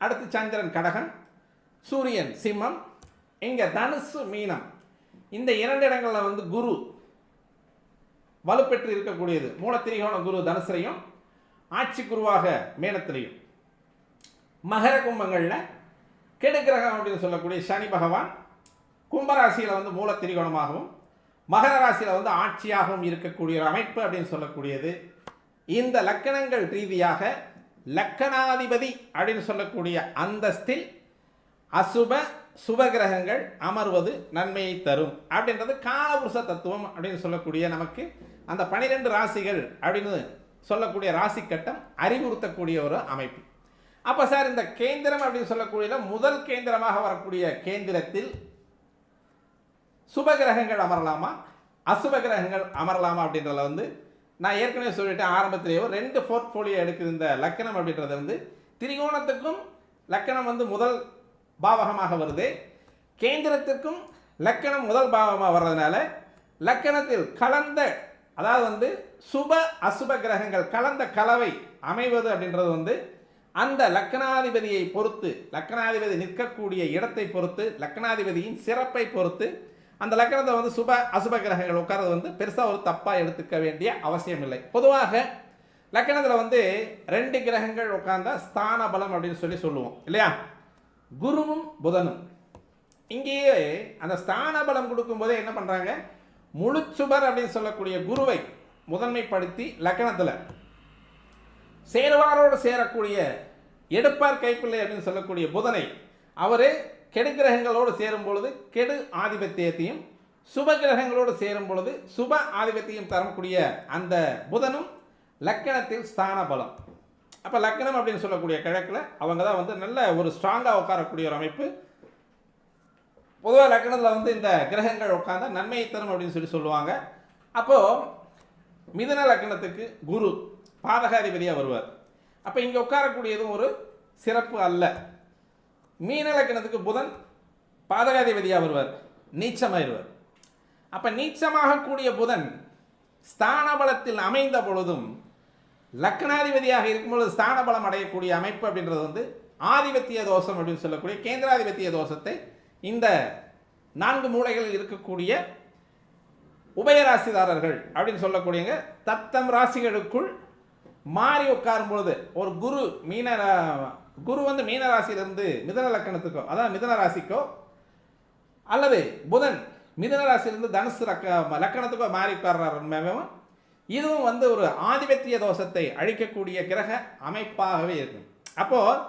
அடுத்து சந்திரன் கடகம், சூரியன் சிம்மம், இங்கே தனுசு மீனம். இந்த 2 இடங்களில் வந்து குரு வலுப்பெற்று இருக்கக்கூடியது. மூலத்திரிகோண குரு தனுசுலையும் ஆட்சி குருவாக மீனத்திலையும். மகர கும்பங்களில் கெடுக்கிரகம் அப்படின்னு சொல்லக்கூடிய சனி பகவான் கும்பராசியில் வந்து மூலத்திரிகோணமாகவும் மகர ராசியில் வந்து ஆட்சியாகவும் இருக்கக்கூடிய ஒரு அமைப்பு அப்படின்னு சொல்லக்கூடியது. இந்த லக்கணங்கள் ரீதியாக லக்கணாதிபதி அப்படின்னு சொல்லக்கூடிய அந்தஸ்தில் அசுப சுபகிரகங்கள் அமர்வது நன்மையை தரும் அப்படின்றது காலபுருஷ தத்துவம் அப்படின்னு சொல்லக்கூடிய நமக்கு அந்த 12 ராசிகள் அப்படின்னு சொல்லக்கூடிய ராசி கட்டம் அறிவுறுத்தக்கூடிய ஒரு அமைப்பு. அப்போ சார் இந்த கேந்திரம் அப்படின்னு சொல்லக்கூடிய முதல் கேந்திரமாக வரக்கூடிய கேந்திரத்தில் சுபகிரகங்கள் அமரலாமா அசுப கிரகங்கள் அமரலாமா அப்படின்றத வந்து நான் ஏற்கனவே சொல்லிட்டேன். ஆரம்பத்திலேயே 2 போர்ட்ஃபோலியோ எடுக்கிற இந்த லக்கணம் அப்படின்றது வந்து திரிகோணத்துக்கும் லக்கணம் வந்து முதல் பாவகமாக வருது, கேந்திரத்திற்கும் லக்கணம் முதல் பாவமாக வர்றதுனால லக்கணத்தில் கலந்த அதாவது வந்து சுப அசுப கிரகங்கள் கலந்த கலவை அமைவது அப்படின்றது வந்து அந்த லக்கணாதிபதியை பொறுத்து, லக்கணாதிபதி நிற்கக்கூடிய இடத்தை பொறுத்து, லக்கணாதிபதியின் சிறப்பை பொறுத்து அந்த லக்கணத்தை வந்து சுப அசுப கிரகங்கள் உட்கார்றது வந்து பெருசாக ஒரு தப்பாக எடுத்துக்க வேண்டிய அவசியம் இல்லை. பொதுவாக லக்கணத்தில் வந்து 2 கிரகங்கள் உட்கார்ந்தா ஸ்தான பலம் அப்படின்னு சொல்லுவோம் இல்லையா, குருவும் புதனும். இங்கேயே அந்த ஸ்தான பலம் கொடுக்கும்போதே என்ன பண்ணுறாங்க, முழு சுபர் அப்படின்னு சொல்லக்கூடிய குருவை முதன்மைப்படுத்தி லக்கணத்தில் சேருவாரோடு சேரக்கூடிய எடுப்பார் கைப்பிள்ளை அப்படின்னு சொல்லக்கூடிய புதனை அவரே கெடு கிரகங்களோடு சேரும் பொழுது கெடு ஆதிபத்தியத்தையும் சுப கிரகங்களோடு சேரும் பொழுது சுப ஆதிபத்தியம் தரக்கூடிய அந்த புதனும் லக்கணத்தில் ஸ்தான பலம். அப்போ லக்கணம் அப்படின்னு சொல்லக்கூடிய கிழக்கில் அவங்க தான் வந்து நல்ல ஒரு ஸ்ட்ராங்காக உட்காரக்கூடிய ஒரு அமைப்பு. பொதுவாக லக்கணத்தில் வந்து இந்த கிரகங்கள் உட்கார்ந்தா நன்மையை தரும் அப்படின்னு சொல்லுவாங்க. அப்போது மிதுன லக்கணத்துக்கு குரு பாதகாதிபதியாக வருவார். அப்போ இங்கே உட்காரக்கூடியதும் ஒரு சிறப்பு அல்ல. மீன லக்கணத்துக்கு புதன் பாதகாதிபதியாக வருவார், நீச்சமாயிருவார். அப்போ நீச்சமாகக்கூடிய புதன் ஸ்தான பலத்தில் அமைந்த பொழுதும் லக்கணாதிபதியாக இருக்கும்பொழுது ஸ்தான பலம் அடையக்கூடிய அமைப்பு அப்படின்றது வந்து ஆதிபத்திய தோஷம் அப்படின்னு சொல்லக்கூடிய கேந்திராதிபத்திய தோஷத்தை இந்த 4 மூலைகளில் இருக்கக்கூடிய உபயராசிதாரர்கள் அப்படின்னு சொல்லக்கூடியங்க தத்தம் ராசிகளுக்குள் மாறி உட்காரும் பொழுது ஒரு குரு வந்து மீன ராசியிலிருந்து மிதன லக்கணத்துக்கோ அதாவது மிதன ராசிக்கோ அல்லது புதன் மிதன ராசியிலிருந்து தனுசு லக்கணத்துக்கோ மாறி உட்கார்றாரு. இதுவும் வந்து ஒரு ஆதிபத்திய தோஷத்தை அழிக்கக்கூடிய கிரக அமைப்பாகவே இருக்கும். அப்போது